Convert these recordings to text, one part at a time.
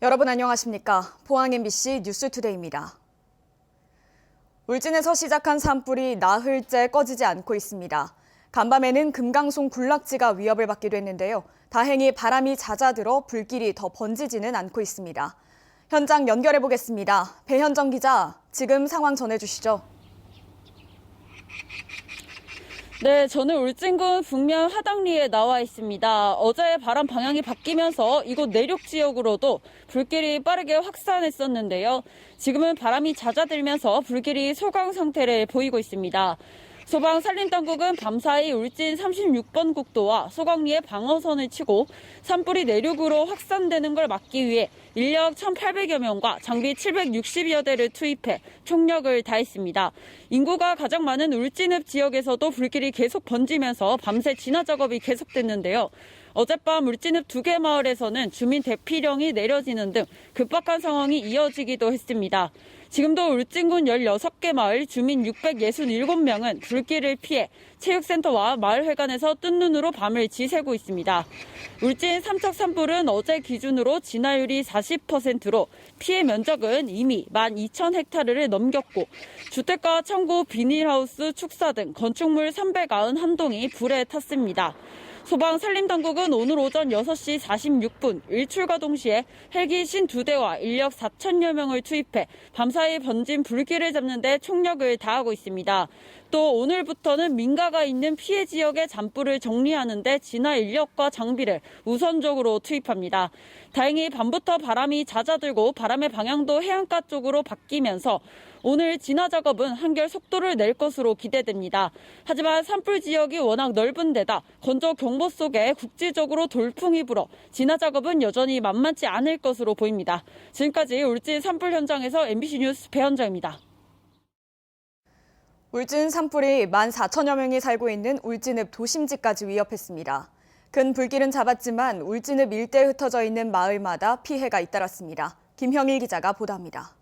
여러분 안녕하십니까? 포항 MBC 뉴스투데이입니다. 울진에서 시작한 산불이 나흘째 꺼지지 않고 있습니다. 간밤에는 금강송 군락지가 위협을 받기도 했는데요. 다행히 바람이 잦아들어 불길이 더 번지지는 않고 있습니다. 현장 연결해 보겠습니다. 배현정 기자, 지금 상황 전해주시죠. 네, 저는 울진군 북면 하당리에 나와 있습니다. 어제 바람 방향이 바뀌면서 이곳 내륙 지역으로도 불길이 빠르게 확산했었는데요. 지금은 바람이 잦아들면서 불길이 소강 상태를 보이고 있습니다. 소방 산림당국은 밤사이 울진 36번 국도와 소강리에 방어선을 치고 산불이 내륙으로 확산되는 걸 막기 위해 인력 1,800여 명과 장비 760여 대를 투입해 총력을 다했습니다. 인구가 가장 많은 울진읍 지역에서도 불길이 계속 번지면서 밤새 진화 작업이 계속됐는데요. 어젯밤 울진읍 2개 마을에서는 주민 대피령이 내려지는 등 급박한 상황이 이어지기도 했습니다. 지금도 울진군 16개 마을 주민 667명은 불길을 피해 체육센터와 마을회관에서 뜬 눈으로 밤을 지새고 있습니다. 울진 삼척 산불은 어제 기준으로 진화율이 40%로 피해 면적은 이미 12,000헥타르를 넘겼고 주택가, 창고, 비닐하우스, 축사 등 건축물 391동이 불에 탔습니다. 소방 산림당국은 오늘 오전 6시 46분 일출과 동시에 헬기 52대와 인력 4,000여 명을 투입해 밤사이 번진 불길을 잡는 데 총력을 다하고 있습니다. 또 오늘부터는 민가가 있는 피해 지역의 잔불을 정리하는 데 진화 인력과 장비를 우선적으로 투입합니다. 다행히 밤부터 바람이 잦아들고 바람의 방향도 해안가 쪽으로 바뀌면서 오늘 진화 작업은 한결 속도를 낼 것으로 기대됩니다. 하지만 산불 지역이 워낙 넓은 데다 건조 경보 속에 국지적으로 돌풍이 불어 진화 작업은 여전히 만만치 않을 것으로 보입니다. 지금까지 울진 산불 현장에서 MBC 뉴스 배현정입니다. 울진 산불이 14,000여 명이 살고 있는 울진읍 도심지까지 위협했습니다. 큰 불길은 잡았지만 울진읍 일대에 흩어져 있는 마을마다 피해가 잇따랐습니다. 김형일 기자가 보도합니다.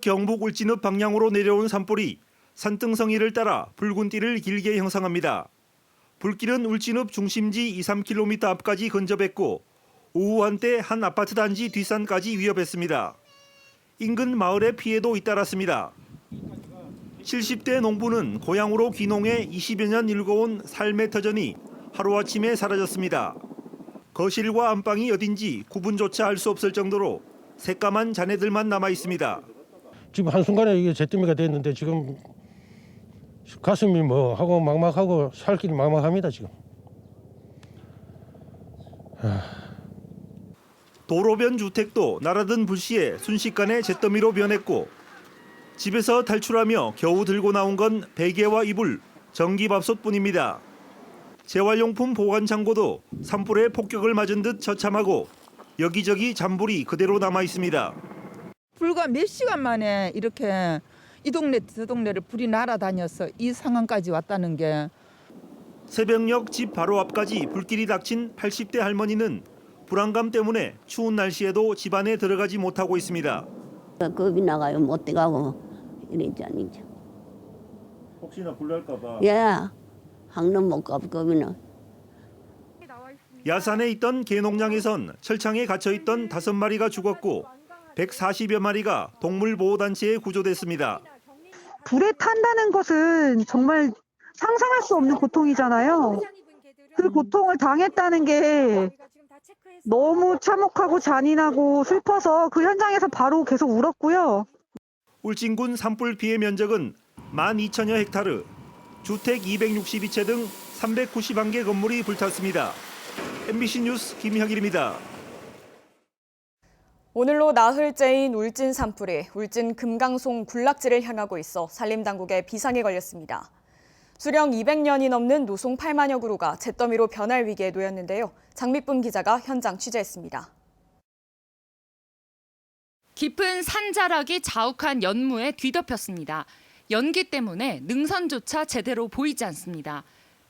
경북 울진읍 방향으로 내려온 산불이 산등성이를 따라 붉은 띠를 길게 형성합니다. 불길은 울진읍 중심지 2-3km 앞까지 근접했고 오후 한때 한 아파트 단지 뒷산까지 위협했습니다. 인근 마을의 피해도 잇따랐습니다. 70대 농부는 고향으로 귀농해 20여 년 일궈온 삶의 터전이 하루아침에 사라졌습니다. 거실과 안방이 어딘지 구분조차 할 수 없을 정도로 새까만 잔해들만 남아 있습니다. 지금 한순간에 이게 잿더미가 됐는데 지금 가슴이 뭐 하고 막막하고 살 길이 막막합니다 지금. 도로변 주택도 날아든 불씨에 순식간에 잿더미로 변했고 집에서 탈출하며 겨우 들고 나온 건 베개와 이불, 전기밥솥뿐입니다. 재활용품 보관 창고도 산불에 폭격을 맞은 듯 처참하고 여기저기 잔불이 그대로 남아 있습니다. 불과 몇 시간 만에 이렇게 이 동네 저 동네를 불이 날아다녀서 이 상황까지 왔다는 게. 새벽녘 집 바로 앞까지 불길이 닥친 80대 할머니는 불안감 때문에 추운 날씨에도 집 안에 들어가지 못하고 있습니다. 겁이 나가요. 못 들어가고 이랬잖아요. 혹시나 불날까 봐. 예, 항상 못 가고 겁이 나. 야산에 있던 개농장에선 철창에 갇혀있던 5마리가 죽었고 140여 마리가 동물보호단체에 구조됐습니다. 불에 탄다는 것은 정말 상상할 수 없는 고통이잖아요. 그 고통을 당했다는 게 너무 참혹하고 잔인하고 슬퍼서 그 현장에서 바로 계속 울었고요. 울진군 산불 피해 면적은 12,000여 헥타르, 주택 262채 등 391개 건물이 불탔습니다. MBC 뉴스 김혁일입니다. 오늘로 나흘째인 울진 산불이 울진 금강송 군락지를 향하고 있어 산림당국의 비상에 걸렸습니다. 수령 200년이 넘는 노송 8만여 그루가 잿더미로 변할 위기에 놓였는데요. 장미쁨 기자가 현장 취재했습니다. 깊은 산자락이 자욱한 연무에 뒤덮였습니다. 연기 때문에 능선조차 제대로 보이지 않습니다.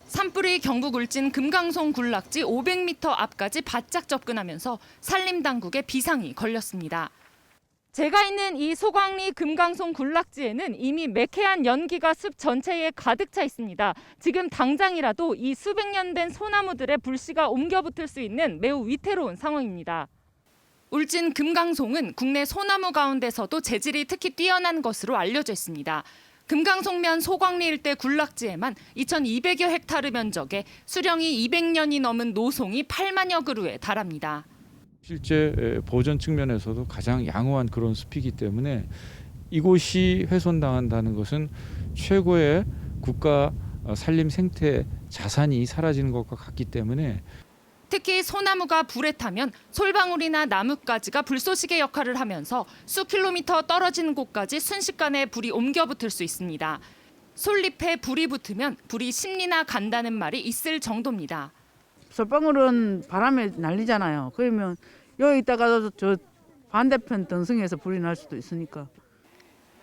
산불이 경북 울진 금강송 군락지 500m 앞까지 바짝 접근하면서 산림당국의 비상이 걸렸습니다. 제가 있는 이 소광리 금강송 군락지에는 이미 매캐한 연기가 숲 전체에 가득 차 있습니다. 지금 당장이라도 이 수백 년 된 소나무들의 불씨가 옮겨붙을 수 있는 매우 위태로운 상황입니다. 울진 금강송은 국내 소나무 가운데서도 재질이 특히 뛰어난 것으로 알려져 있습니다. 금강송면 소광리 일대 군락지에만 2,200여 헥타르 면적에 수령이 200년이 넘은 노송이 8만여 그루에 달합니다. 실제 보존 측면에서도 가장 양호한 그런 숲이기 때문에 이곳이 훼손당한다는 것은 최고의 국가 산림 생태 자산이 사라지는 것과 같기 때문에 특히 소나무가 불에 타면 솔방울이나 나뭇가지가 불쏘시개 역할을 하면서 수 킬로미터 떨어진 곳까지 순식간에 불이 옮겨붙을 수 있습니다. 솔잎에 불이 붙으면 불이 10리나 간다는 말이 있을 정도입니다. 솔방울은 바람에 날리잖아요. 그러면 여기 있다가 저 반대편 등성에서 불이 날 수도 있으니까.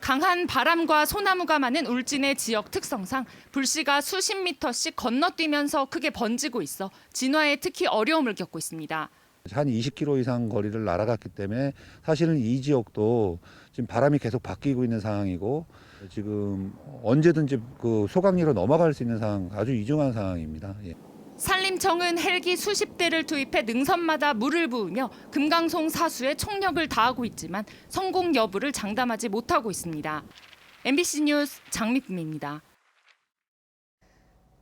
강한 바람과 소나무가 많은 울진의 지역 특성상 불씨가 수십 미터씩 건너뛰면서 크게 번지고 있어 진화에 특히 어려움을 겪고 있습니다. 한 20km 이상 거리를 날아갔기 때문에 사실은 이 지역도 지금 바람이 계속 바뀌고 있는 상황이고 지금 언제든지 그 소강리로 넘어갈 수 있는 상황, 아주 위중한 상황입니다. 예. 산림청은 헬기 수십 대를 투입해 능선마다 물을 부으며 금강송 사수에 총력을 다하고 있지만 성공 여부를 장담하지 못하고 있습니다. MBC 뉴스 장미쁨입니다.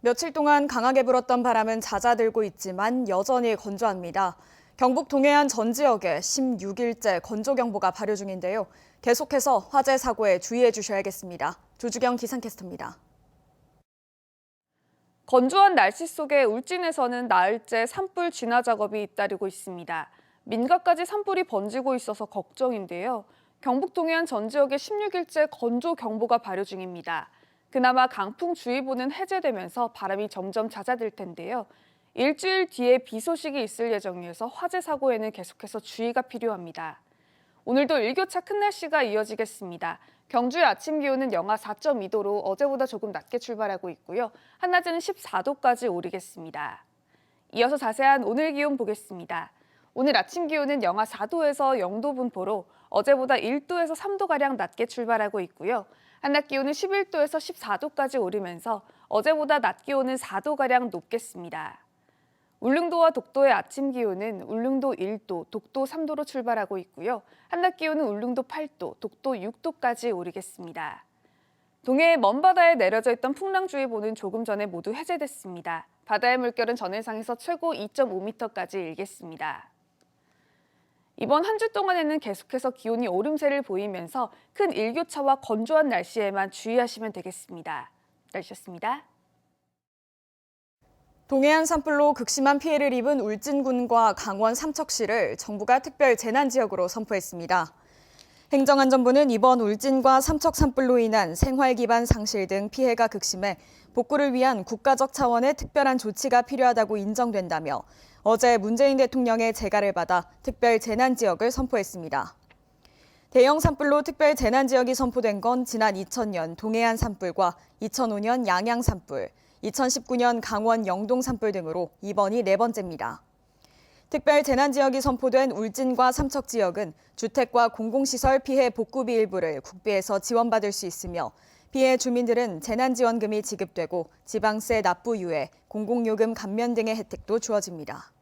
며칠 동안 강하게 불었던 바람은 잦아들고 있지만 여전히 건조합니다. 경북 동해안 전 지역에 16일째 건조경보가 발효 중인데요. 계속해서 화재 사고에 주의해 주셔야겠습니다. 조주경 기상캐스터입니다. 건조한 날씨 속에 울진에서는 나흘째 산불 진화 작업이 잇따르고 있습니다. 민가까지 산불이 번지고 있어서 걱정인데요. 경북 동해안 전 지역에 16일째 건조 경보가 발효 중입니다. 그나마 강풍주의보는 해제되면서 바람이 점점 잦아들 텐데요. 일주일 뒤에 비 소식이 있을 예정이어서 화재 사고에는 계속해서 주의가 필요합니다. 오늘도 일교차 큰 날씨가 이어지겠습니다. 경주의 아침 기온은 영하 4.2도로 어제보다 조금 낮게 출발하고 있고요. 한낮에는 14도까지 오르겠습니다. 이어서 자세한 오늘 기온 보겠습니다. 오늘 아침 기온은 영하 4도에서 0도 분포로 어제보다 1도에서 3도가량 낮게 출발하고 있고요. 한낮 기온은 11도에서 14도까지 오르면서 어제보다 낮 기온은 4도가량 높겠습니다. 울릉도와 독도의 아침 기온은 울릉도 1도, 독도 3도로 출발하고 있고요. 한낮 기온은 울릉도 8도, 독도 6도까지 오르겠습니다. 동해의 먼 바다에 내려져 있던 풍랑주의보는 조금 전에 모두 해제됐습니다. 바다의 물결은 전해상에서 최고 2.5m까지 일겠습니다. 이번 한 주 동안에는 계속해서 기온이 오름세를 보이면서 큰 일교차와 건조한 날씨에만 주의하시면 되겠습니다. 날씨였습니다. 동해안 산불로 극심한 피해를 입은 울진군과 강원 삼척시를 정부가 특별 재난지역으로 선포했습니다. 행정안전부는 이번 울진과 삼척 산불로 인한 생활 기반 상실 등 피해가 극심해 복구를 위한 국가적 차원의 특별한 조치가 필요하다고 인정된다며 어제 문재인 대통령의 재가를 받아 특별 재난지역을 선포했습니다. 대형 산불로 특별 재난지역이 선포된 건 지난 2000년 동해안 산불과 2005년 양양 산불, 2019년 강원 영동 산불 등으로 이번이 네 번째입니다. 특별 재난지역이 선포된 울진과 삼척 지역은 주택과 공공시설 피해 복구비 일부를 국비에서 지원받을 수 있으며 피해 주민들은 재난지원금이 지급되고 지방세 납부 유예, 공공요금 감면 등의 혜택도 주어집니다.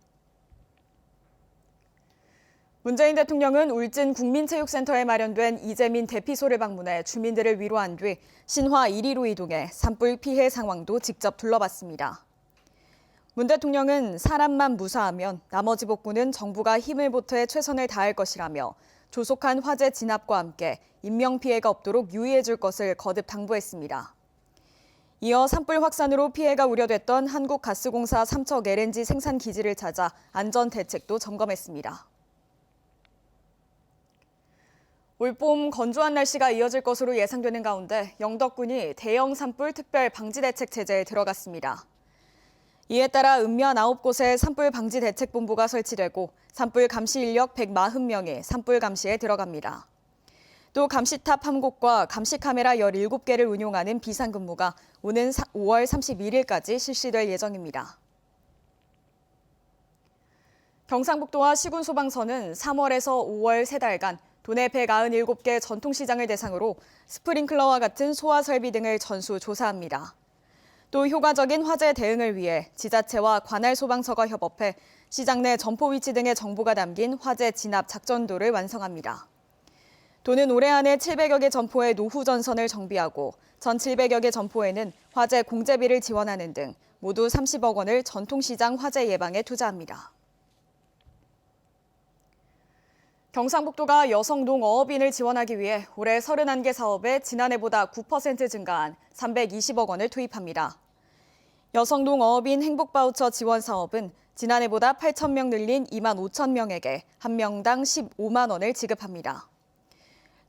문재인 대통령은 울진 국민체육센터에 마련된 이재민 대피소를 방문해 주민들을 위로한 뒤 신화 1리로 이동해 산불 피해 상황도 직접 둘러봤습니다. 문 대통령은 사람만 무사하면 나머지 복구는 정부가 힘을 보태 최선을 다할 것이라며 조속한 화재 진압과 함께 인명피해가 없도록 유의해 줄 것을 거듭 당부했습니다. 이어 산불 확산으로 피해가 우려됐던 한국가스공사 삼척 LNG 생산기지를 찾아 안전대책도 점검했습니다. 올봄 건조한 날씨가 이어질 것으로 예상되는 가운데 영덕군이 대형 산불 특별 방지대책 체제에 들어갔습니다. 이에 따라 읍면 9곳에 산불 방지대책본부가 설치되고 산불 감시 인력 140명이 산불 감시에 들어갑니다. 또 감시탑 1곳과 감시 카메라 17개를 운용하는 비상근무가 오는 5월 31일까지 실시될 예정입니다. 경상북도와 시군소방서는 3월에서 5월 3달간 도내 197개 전통시장을 대상으로 스프링클러와 같은 소화 설비 등을 전수 조사합니다. 또 효과적인 화재 대응을 위해 지자체와 관할 소방서가 협업해 시장 내 점포 위치 등의 정보가 담긴 화재 진압 작전도를 완성합니다. 도는 올해 안에 700여 개 점포에 노후 전선을 정비하고 1,700여 개 점포에는 화재 공제비를 지원하는 등 모두 30억 원을 전통시장 화재 예방에 투자합니다. 경상북도가 여성 농어업인을 지원하기 위해 올해 31개 사업에 지난해보다 9% 증가한 320억 원을 투입합니다. 여성 농어업인 행복바우처 지원 사업은 지난해보다 8,000명 늘린 2만 5천 명에게 한 명당 15만 원을 지급합니다.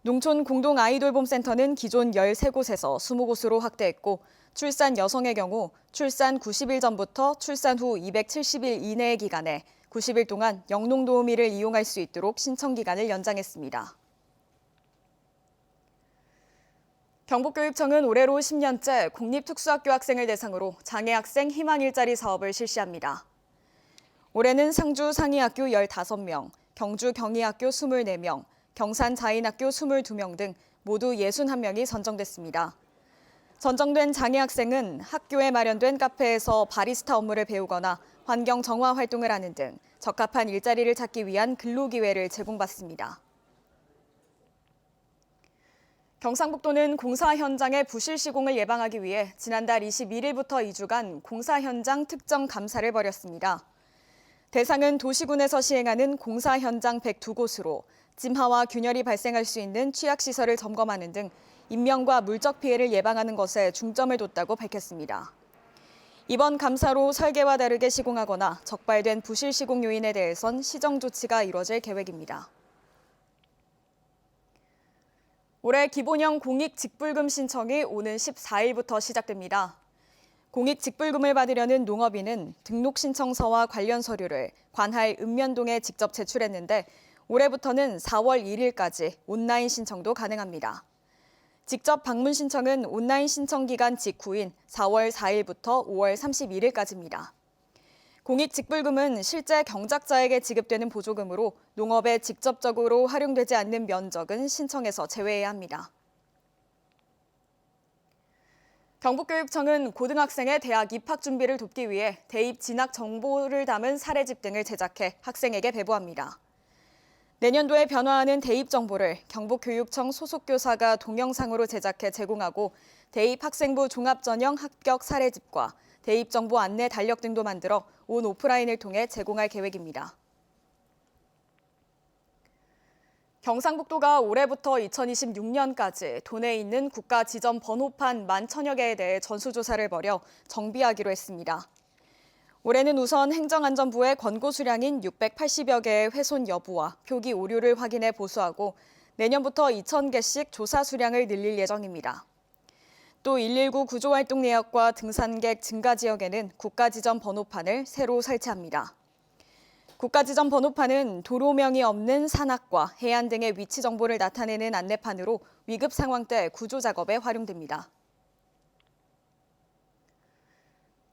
농촌 공동 아이돌봄센터는 기존 13곳에서 20곳으로 확대했고 출산 여성의 경우 출산 90일 전부터 출산 후 270일 이내의 기간에 90일 동안 영농도우미를 이용할 수 있도록 신청 기간을 연장했습니다. 경북교육청은 올해로 10년째 공립특수학교 학생을 대상으로 장애학생 희망일자리 사업을 실시합니다. 올해는 상주 상이학교 15명, 경주 경희학교 24명, 경산 자인학교 22명 등 모두 61명이 선정됐습니다. 선정된 장애학생은 학교에 마련된 카페에서 바리스타 업무를 배우거나 환경 정화 활동을 하는 등 적합한 일자리를 찾기 위한 근로기회를 제공받습니다. 경상북도는 공사 현장의 부실 시공을 예방하기 위해 지난달 21일부터 2주간 공사 현장 특정 감사를 벌였습니다. 대상은 도시군에서 시행하는 공사 현장 102곳으로 찜화와 균열이 발생할 수 있는 취약시설을 점검하는 등 인명과 물적 피해를 예방하는 것에 중점을 뒀다고 밝혔습니다. 이번 감사로 설계와 다르게 시공하거나 적발된 부실 시공 요인에 대해선 시정 조치가 이뤄질 계획입니다. 올해 기본형 공익 직불금 신청이 오는 14일부터 시작됩니다. 공익 직불금을 받으려는 농업인은 등록 신청서와 관련 서류를 관할 읍면동에 직접 제출했는데 올해부터는 4월 1일까지 온라인 신청도 가능합니다. 직접 방문 신청은 온라인 신청 기간 직후인 4월 4일부터 5월 31일까지입니다. 공익 직불금은 실제 경작자에게 지급되는 보조금으로 농업에 직접적으로 활용되지 않는 면적은 신청에서 제외해야 합니다. 경북교육청은 고등학생의 대학 입학 준비를 돕기 위해 대입 진학 정보를 담은 사례집 등을 제작해 학생에게 배부합니다. 내년도에 변화하는 대입 정보를 경북교육청 소속 교사가 동영상으로 제작해 제공하고 대입 학생부 종합전형 합격 사례집과 대입 정보 안내 달력 등도 만들어 온 오프라인을 통해 제공할 계획입니다. 경상북도가 올해부터 2026년까지 도내에 있는 국가 지정 번호판 11,000여 개에 대해 전수조사를 벌여 정비하기로 했습니다. 올해는 우선 행정안전부의 권고 수량인 680여 개의 훼손 여부와 표기 오류를 확인해 보수하고 내년부터 2,000개씩 조사 수량을 늘릴 예정입니다. 또 119 구조활동 내역과 등산객 증가 지역에는 국가지정 번호판을 새로 설치합니다. 국가지정 번호판은 도로명이 없는 산악과 해안 등의 위치 정보를 나타내는 안내판으로 위급 상황 때 구조 작업에 활용됩니다.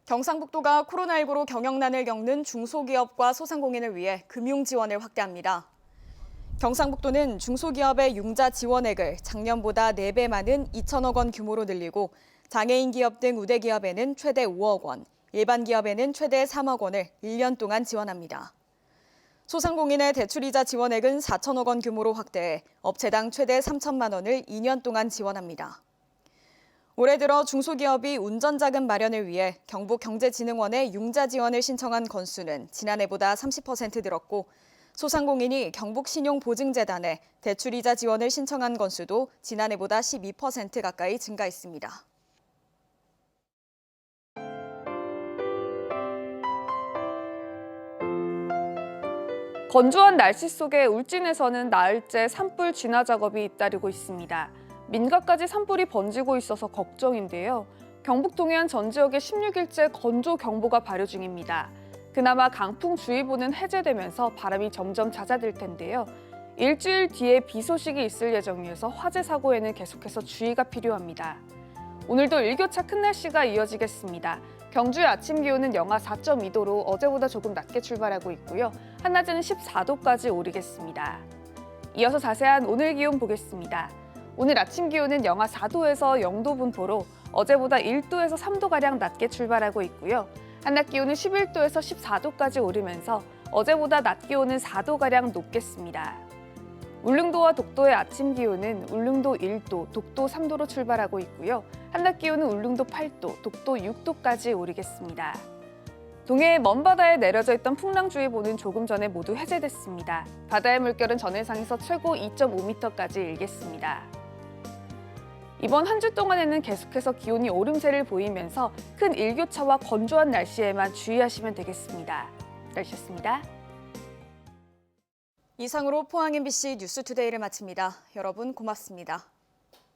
경상북도가 코로나19로 경영난을 겪는 중소기업과 소상공인을 위해 금융 지원을 확대합니다. 경상북도는 중소기업의 융자 지원액을 작년보다 4배 많은 2천억 원 규모로 늘리고 장애인 기업 등 우대 기업에는 최대 5억 원, 일반 기업에는 최대 3억 원을 1년 동안 지원합니다. 소상공인의 대출이자 지원액은 4천억 원 규모로 확대해 업체당 최대 3천만 원을 2년 동안 지원합니다. 올해 들어 중소기업이 운전자금 마련을 위해 경북경제진흥원에 융자 지원을 신청한 건수는 지난해보다 30% 늘었고 소상공인이 경북신용보증재단에 대출이자 지원을 신청한 건수도 지난해보다 12% 가까이 증가했습니다. 건조한 날씨 속에 울진에서는 나흘째 산불 진화 작업이 잇따르고 있습니다. 민가까지 산불이 번지고 있어서 걱정인데요. 경북 동해안 전 지역에 16일째 건조 경보가 발효 중입니다. 그나마 강풍주의보는 해제되면서 바람이 점점 잦아들 텐데요. 일주일 뒤에 비 소식이 있을 예정이어서 화재 사고에는 계속해서 주의가 필요합니다. 오늘도 일교차 큰 날씨가 이어지겠습니다. 경주의 아침 기온은 영하 4.2도로 어제보다 조금 낮게 출발하고 있고요. 한낮에는 14도까지 오르겠습니다. 이어서 자세한 오늘 기온 보겠습니다. 오늘 아침 기온은 영하 4도에서 0도 분포로 어제보다 1도에서 3도가량 낮게 출발하고 있고요. 한낮 기온은 11도에서 14도까지 오르면서 어제보다 낮 기온은 4도가량 높겠습니다. 울릉도와 독도의 아침 기온은 울릉도 1도, 독도 3도로 출발하고 있고요. 한낮 기온은 울릉도 8도, 독도 6도까지 오르겠습니다. 동해의 먼 바다에 내려져 있던 풍랑주의보는 조금 전에 모두 해제됐습니다. 바다의 물결은 전해상에서 최고 2.5m까지 일겠습니다. 이번 한 주 동안에는 계속해서 기온이 오름세를 보이면서 큰 일교차와 건조한 날씨에만 주의하시면 되겠습니다. 날씨였습니다. 이상으로 포항 MBC 뉴스투데이를 마칩니다. 여러분 고맙습니다.